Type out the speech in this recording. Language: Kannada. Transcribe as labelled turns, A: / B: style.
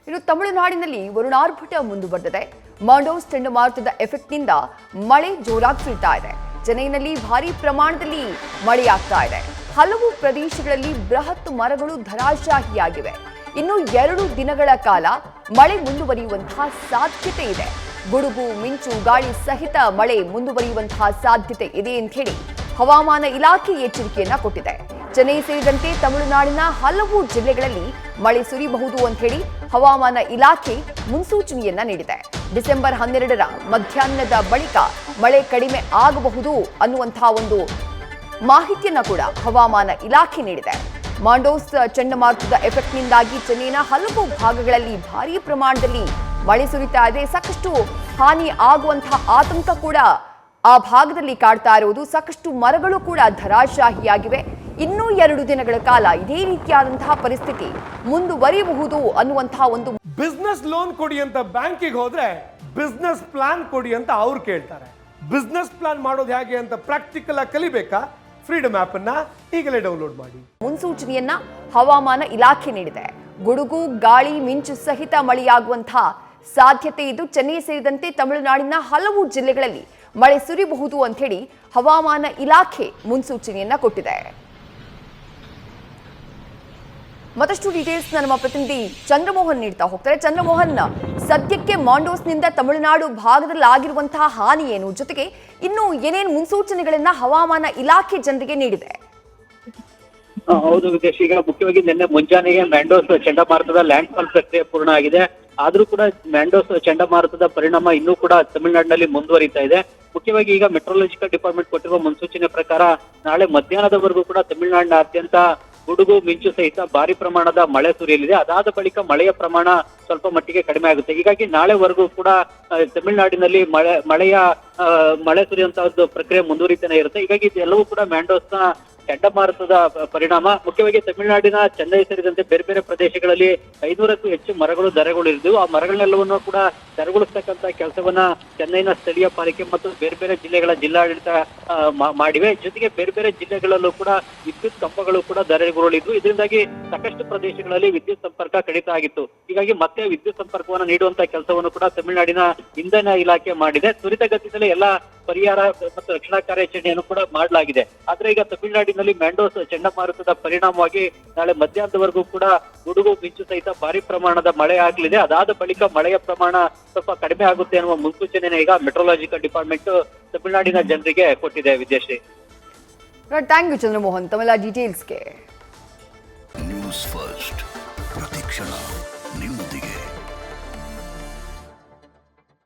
A: ಇನ್ನು ತಮಿಳುನಾಡಿನಲ್ಲಿ ವರುಣಾರ್ಭಟ ಮುಂದುವರೆದಿದೆ. ಮಾಂಡೋಸ್ ಚಂಡಮಾರುತದ ಎಫೆಕ್ಟ್ನಿಂದ ಮಳೆ ಜೋರಾಗಿ ಸುರಿತಾ ಇದೆ. ಚೆನ್ನೈನಲ್ಲಿ ಭಾರೀ ಪ್ರಮಾಣದಲ್ಲಿ ಮಳೆಯಾಗ್ತಾ ಇದೆ. ಹಲವು ಪ್ರದೇಶಗಳಲ್ಲಿ ಬೃಹತ್ ಮರಗಳು ಧರಾಶಾಹಿಯಾಗಿವೆ. ಇನ್ನು 2 ದಿನಗಳ ಕಾಲ ಮಳೆ ಮುಂದುವರಿಯುವಂತಹ ಸಾಧ್ಯತೆ ಇದೆ. ಗುಡುಗು, ಮಿಂಚು, ಗಾಳಿ ಸಹಿತ ಮಳೆ ಮುಂದುವರಿಯುವಂತಹ ಸಾಧ್ಯತೆ ಇದೆ ಅಂತ ಹೇಳಿ ಹವಾಮಾನ ಇಲಾಖೆ ಎಚ್ಚರಿಕೆಯನ್ನ ಕೊಟ್ಟಿದೆ. ಚೆನ್ನೈ ಸೇರಿದಂತೆ ತಮಿಳುನಾಡಿನ ಹಲವು ಜಿಲ್ಲೆಗಳಲ್ಲಿ ಮಳೆ ಸುರಿಯಬಹುದು ಅಂತ ಹೇಳಿ ಹವಾಮಾನ ಇಲಾಖೆ ಮುನ್ಸೂಚನೆಯನ್ನ ನೀಡಿದೆ. ಡಿಸೆಂಬರ್ 12ರ ಮಧ್ಯಾಹ್ನದ ಬಳಿಕ ಮಳೆ ಕಡಿಮೆ ಆಗಬಹುದು ಅನ್ನುವಂತಹ ಒಂದು ಮಾಹಿತಿಯನ್ನ ಕೂಡ ಹವಾಮಾನ ಇಲಾಖೆ ನೀಡಿದೆ. ಮಾಂಡೋಸ್ ಚಂಡಮಾರುತದ ಎಫೆಕ್ಟ್ನಿಂದಾಗಿ ಚೆನ್ನೈನ ಹಲವು ಭಾಗಗಳಲ್ಲಿ ಭಾರೀ ಪ್ರಮಾಣದಲ್ಲಿ ಮಳೆ ಸುರಿತಾ ಇದೆ. ಸಾಕಷ್ಟು ಹಾನಿ ಆಗುವಂತಹ ಆತಂಕ ಕೂಡ ಆ ಭಾಗದಲ್ಲಿ ಕಾಡ್ತಾ ಇರುವುದು. ಸಾಕಷ್ಟು ಮರಗಳು ಕೂಡ ಧರಾಶಾಹಿಯಾಗಿವೆ. ಇನ್ನೂ 2 ದಿನಗಳ ಕಾಲ ಇದೇ ರೀತಿಯಾದಂತಹ ಪರಿಸ್ಥಿತಿ ಮುಂದುವರಿಯಬಹುದು ಅನ್ನುವಂತಹ ಒಂದು
B: ಬಿಸ್ನೆಸ್ ಲೋನ್ ಕೊಡಿ ಅಂತ ಬ್ಯಾಂಕಿಗೆ ಹೋದ್ರೆ ಬಿಸ್ನೆಸ್ ಪ್ಲಾನ್ ಕೊಡಿ ಅಂತ ಅವ್ರು ಕೇಳ್ತಾರೆ. ಬಿಸ್ನೆಸ್ ಪ್ಲಾನ್ ಮಾಡೋದು ಹೇಗೆ ಅಂತ ಪ್ರಾಕ್ಟಿಕಲ್ ಆಗಿ ಕಲಿಬೇಕಾ? ಫ್ರೀಡಮ್ ಆಪ್ ಅನ್ನ ಈಗಲೇ ಡೌನ್ಲೋಡ್ ಮಾಡಿ.
A: ಮುನ್ಸೂಚನೆಯನ್ನ ಹವಾಮಾನ ಇಲಾಖೆ ನೀಡಿದೆ. ಗುಡುಗು, ಗಾಳಿ, ಮಿಂಚು ಸಹಿತ ಮಳೆಯಾಗುವಂತಹ ಸಾಧ್ಯತೆ ಇದ್ದು ಚೆನ್ನೈ ಸೇರಿದಂತೆ ತಮಿಳುನಾಡಿನ ಹಲವು ಜಿಲ್ಲೆಗಳಲ್ಲಿ ಮಳೆ ಸುರಿಯಬಹುದು ಅಂತ ಹೇಳಿ ಹವಾಮಾನ ಇಲಾಖೆ ಮುನ್ಸೂಚನೆಯನ್ನ ಕೊಟ್ಟಿದೆ. ಮತ್ತಷ್ಟು ಡೀಟೇಲ್ಸ್ ನಮ್ಮ ಪ್ರತಿನಿಧಿ ಚಂದ್ರಮೋಹನ್ ನೀಡ್ತಾ ಹೋಗ್ತಾರೆ. ಚಂದ್ರಮೋಹನ್, ಸದ್ಯಕ್ಕೆ ಮಾಂಡೋಸ್ನಿಂದ ತಮಿಳುನಾಡು ಭಾಗದಲ್ಲಿ ಆಗಿರುವಂತಹ ಹಾನಿ ಏನು, ಜೊತೆಗೆ ಇನ್ನು ಏನೇನು ಮುನ್ಸೂಚನೆಗಳನ್ನ ಹವಾಮಾನ ಇಲಾಖೆ ಜನರಿಗೆ ನೀಡಿದೆ?
C: ಹೌದು ವಿದೇಶ್, ಈಗ ಮುಖ್ಯವಾಗಿ ನಿನ್ನೆ ಮುಂಜಾನೆಗೆ ಮ್ಯಾಂಡೋಸ್ ಚಂಡಮಾರುತದ ಲ್ಯಾಂಡ್ ಫಾಲ್ ಪ್ರಕ್ರಿಯೆ ಪೂರ್ಣ ಆಗಿದೆ. ಆದ್ರೂ ಕೂಡ ಮ್ಯಾಂಡೋಸ್ ಚಂಡಮಾರುತದ ಪರಿಣಾಮ ಇನ್ನೂ ಕೂಡ ತಮಿಳುನಾಡಿನಲ್ಲಿ ಮುಂದುವರಿತಾ ಇದೆ. ಮುಖ್ಯವಾಗಿ ಈಗ ಮೆಟ್ರೋಲಾಜಿಕಲ್ ಡಿಪಾರ್ಟ್ಮೆಂಟ್ ಕೊಟ್ಟಿರುವ ಮುನ್ಸೂಚನೆ ಪ್ರಕಾರ ನಾಳೆ ಮಧ್ಯಾಹ್ನದವರೆಗೂ ಕೂಡ ತಮಿಳುನಾಡಿನಾದ್ಯಂತ ಗುಡುಗು, ಮಿಂಚು ಸಹಿತ ಭಾರಿ ಪ್ರಮಾಣದ ಮಳೆ ಸುರಿಯಲಿದೆ. ಅದಾದ ಬಳಿಕ ಮಳೆಯ ಪ್ರಮಾಣ ಸ್ವಲ್ಪ ಮಟ್ಟಿಗೆ ಕಡಿಮೆ ಆಗುತ್ತೆ. ಹೀಗಾಗಿ ನಾಳೆವರೆಗೂ ಕೂಡ ತಮಿಳುನಾಡಿನಲ್ಲಿ ಮಳೆ ಸುರಿಯುವಂತಹ ಪ್ರಕ್ರಿಯೆ ಮುಂದುವರಿತಾನೆ ಇರುತ್ತೆ. ಹೀಗಾಗಿ ಇದೆಲ್ಲವೂ ಕೂಡ ಮ್ಯಾಂಡೋಸ್ನ ಚಂಡಮಾರುತದ ಪರಿಣಾಮ. ಮುಖ್ಯವಾಗಿ ತಮಿಳುನಾಡಿನ ಚೆನ್ನೈ ಸೇರಿದಂತೆ ಬೇರೆ ಬೇರೆ ಪ್ರದೇಶಗಳಲ್ಲಿ 500ಕ್ಕೂ ಹೆಚ್ಚು ಮರಗಳು ಧರೆಗುಳಿರಿದ್ದವು. ಆ ಮರಗಳನ್ನೆಲ್ಲವನ್ನೂ ಕೂಡ ಧರೆಗುಳಿಸ್ತಕ್ಕಂತ ಕೆಲಸವನ್ನ ಚೆನ್ನೈನ ಸ್ಥಳೀಯ ಪಾಲಿಕೆ ಮತ್ತು ಬೇರೆ ಬೇರೆ ಜಿಲ್ಲೆಗಳ ಜಿಲ್ಲಾಡಳಿತ ಮಾಡಿವೆ. ಜೊತೆಗೆ ಬೇರೆ ಬೇರೆ ಜಿಲ್ಲೆಗಳಲ್ಲೂ ಕೂಡ ವಿದ್ಯುತ್ ಕಂಬಗಳು ಕೂಡ ಧರೆಗುರುಳಿದ್ವು. ಇದರಿಂದಾಗಿ ಸಾಕಷ್ಟು ಪ್ರದೇಶಗಳಲ್ಲಿ ವಿದ್ಯುತ್ ಸಂಪರ್ಕ ಕಡಿತ ಆಗಿತ್ತು. ಹೀಗಾಗಿ ಮತ್ತೆ ವಿದ್ಯುತ್ ಸಂಪರ್ಕವನ್ನು ನೀಡುವಂತಹ ಕೆಲಸವನ್ನು ಕೂಡ ತಮಿಳುನಾಡಿನ ಇಂಧನ ಇಲಾಖೆ ಮಾಡಿದೆ. ತ್ವರಿತಗತಿಯಲ್ಲಿ ಎಲ್ಲ ಪರಿಹಾರ ಮತ್ತು ರಕ್ಷಣಾ ಕಾರ್ಯಾಚರಣೆಯನ್ನು ಕೂಡ ಮಾಡಲಾಗಿದೆ. ಆದ್ರೆ ಈಗ ತಮಿಳುನಾಡಿನಲ್ಲಿ ಮ್ಯಾಂಡೋಸ್ ಚಂಡಮಾರುತದ ಪರಿಣಾಮವಾಗಿ ನಾಳೆ ಮಧ್ಯಾಹ್ನದವರೆಗೂ ಕೂಡ ಗುಡುಗು, ಮಿಂಚು ಸಹಿತ ಭಾರಿ ಪ್ರಮಾಣದ ಮಳೆ ಆಗಲಿದೆ. ಅದಾದ ಬಳಿಕ ಮಳೆಯ ಪ್ರಮಾಣ ಸ್ವಲ್ಪ ಕಡಿಮೆ ಆಗುತ್ತೆ ಅನ್ನುವ ಮುನ್ಸೂಚನೆಯನ್ನು ಈಗ ಮೆಟ್ರೋಲಾಜಿಕಲ್ ಡಿಪಾರ್ಟ್ಮೆಂಟ್ ತಮಿಳುನಾಡಿನ ಜನರಿಗೆ ಕೊಟ್ಟಿದೆ. ವಿದೇಶಿ
A: ಥ್ಯಾಂಕ್ ಯು ಚಂದ್ರಮೋಹನ್ ತಮ್ಮೆಲ್ಲ ಡೀಟೇಲ್ಸ್ಗೆ.
D: ನ್ಯೂಸ್ ಫಸ್ಟ್ ಪ್ರತಿಕ್ಷಣ.